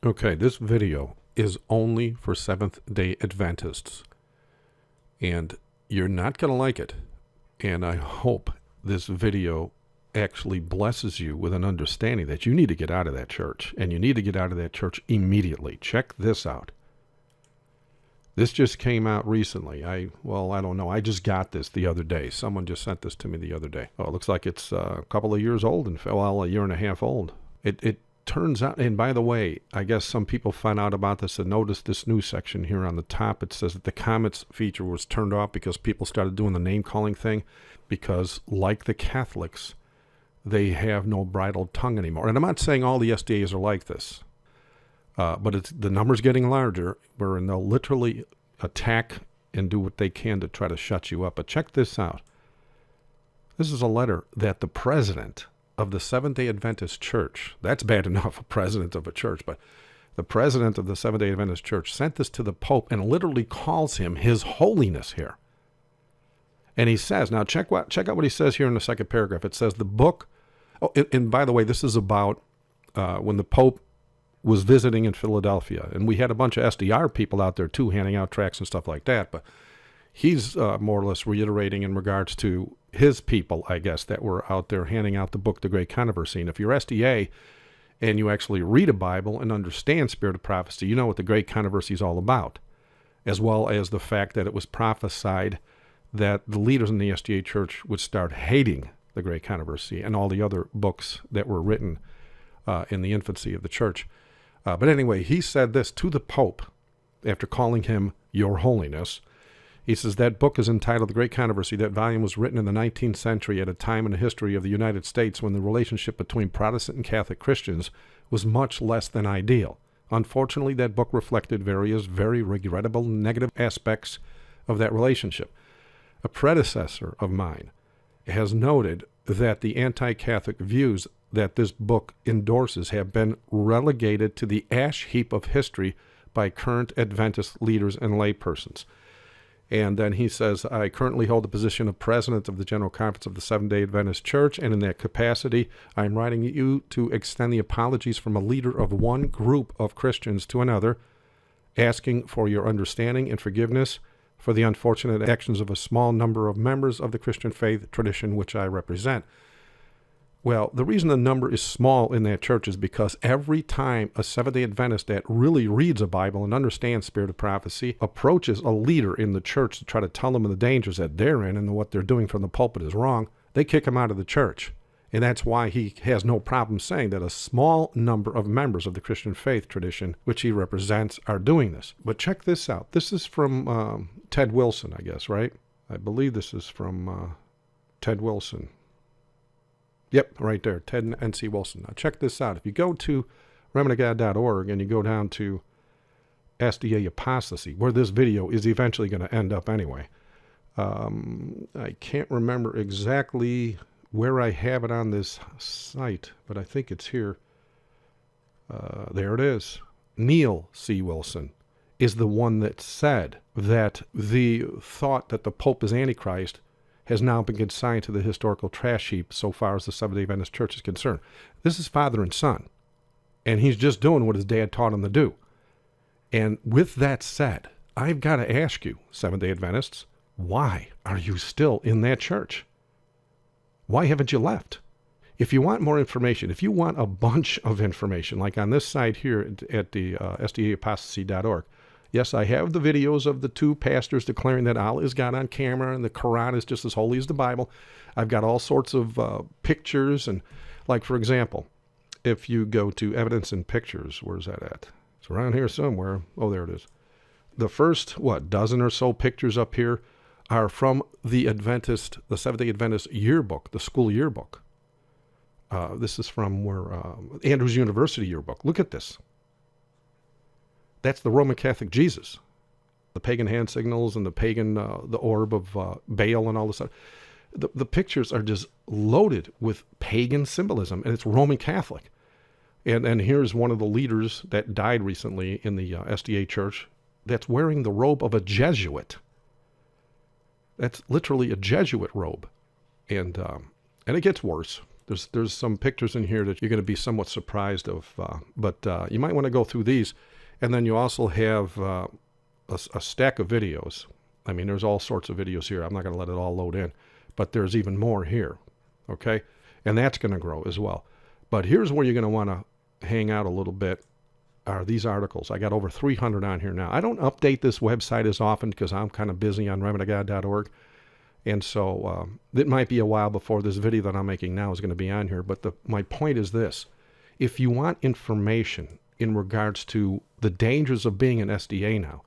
Okay, this video is only for Seventh-day Adventists, and you're not going to like it. And I hope this video actually blesses you with an understanding that you need to get out of that church, and you need to get out of that church immediately. Check this out. This just came out recently. I don't know. I just got this the other day. Someone just sent this to me the other day. Oh, it looks like it's a couple of years old, a year and a half old. It turns out, and by the way, I guess some people find out about this and notice this news section here on the top. It says that the comments feature was turned off because people started doing the name calling thing because, like the Catholics, they have no bridled tongue anymore. And I'm not saying all the SDAs are like this, but the number's getting larger, wherein they'll literally attack and do what they can to try to shut you up. But check this out. This is a letter that the president of the Seventh-day Adventist Church, that's bad enough, a president of a church, but the president of the Seventh-day Adventist Church sent this to the Pope and literally calls him His Holiness here. And he says, now check out what he says here in the second paragraph. It says the book, and by the way, this is about when the Pope was visiting in Philadelphia, and we had a bunch of SDR people out there too, handing out tracts and stuff like that, but he's more or less reiterating in regards to his people, I guess, that were out there handing out the book, The Great Controversy. And if you're SDA and you actually read a Bible and understand Spirit of Prophecy, you know what the Great Controversy is all about, as well as the fact that it was prophesied that the leaders in the SDA Church would start hating the Great Controversy and all the other books that were written in the infancy of the church. But anyway, he said this to the Pope after calling him Your Holiness. He says that book is entitled The Great Controversy. That volume was written in the 19th century at a time in the history of the United States when the relationship between Protestant and Catholic Christians was much less than ideal. Unfortunately, that book reflected various very regrettable negative aspects of that relationship. A predecessor of mine has noted that the anti-Catholic views that this book endorses have been relegated to the ash heap of history by current Adventist leaders and laypersons. And then he says, I currently hold the position of president of the General Conference of the Seventh-day Adventist Church, and in that capacity, I am writing you to extend the apologies from a leader of one group of Christians to another, asking for your understanding and forgiveness for the unfortunate actions of a small number of members of the Christian faith tradition which I represent. Well, the reason the number is small in that church is because every time a Seventh-day Adventist that really reads a Bible and understands Spirit of Prophecy approaches a leader in the church to try to tell them the dangers that they're in and what they're doing from the pulpit is wrong, they kick him out of the church. And that's why he has no problem saying that a small number of members of the Christian faith tradition, which he represents, are doing this. But check this out. This is from Ted Wilson, I guess, right? I believe this is from Ted Wilson. Yep, right there, Ted N.C. Wilson. Now check this out. If you go to remnantofgod.org and you go down to SDA Apostasy, where this video is eventually going to end up anyway. I can't remember exactly where I have it on this site, but I think it's here. There it is. Neil C. Wilson is the one that said that the thought that the Pope is Antichrist has now been consigned to the historical trash heap so far as the Seventh-day Adventist Church is concerned. This is father and son, and he's just doing what his dad taught him to do. And with that said, I've got to ask you, Seventh-day Adventists, why are you still in that church? Why haven't you left? If you want more information, if you want a bunch of information, like on this site here at the SDAapostasy.org, yes, I have the videos of the two pastors declaring that Allah is God on camera and the Quran is just as holy as the Bible. I've got all sorts of pictures. And like, for example, if you go to Evidence and Pictures, where's that at? It's around here somewhere. Oh, there it is. The first, dozen or so pictures up here are from the Seventh-day Adventist yearbook, the school yearbook. This is from Andrews University yearbook. Look at this. That's the Roman Catholic Jesus. The pagan hand signals and the pagan, the orb of Baal and all this stuff. The pictures are just loaded with pagan symbolism, and it's Roman Catholic. And here's one of the leaders that died recently in the SDA Church that's wearing the robe of a Jesuit. That's literally a Jesuit robe. And it gets worse. There's some pictures in here that you're going to be somewhat surprised of, but you might want to go through these. And then you also have a stack of videos. I mean, there's all sorts of videos here. I'm not going to let it all load in, but there's even more here, okay? And that's going to grow as well. But here's where you're going to want to hang out a little bit, are these articles. I got over 300 on here now. I don't update this website as often because I'm kind of busy on remedytogod.org. And so it might be a while before this video that I'm making now is going to be on here. But my point is this. If you want information in regards to the dangers of being an SDA now,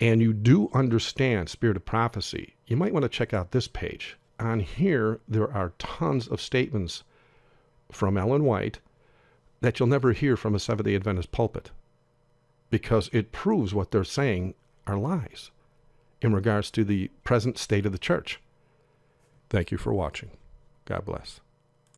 and you do understand Spirit of Prophecy, you might want to check out this page. On here, there are tons of statements from Ellen White that you'll never hear from a Seventh-day Adventist pulpit, because it proves what they're saying are lies in regards to the present state of the church. Thank you for watching. God bless.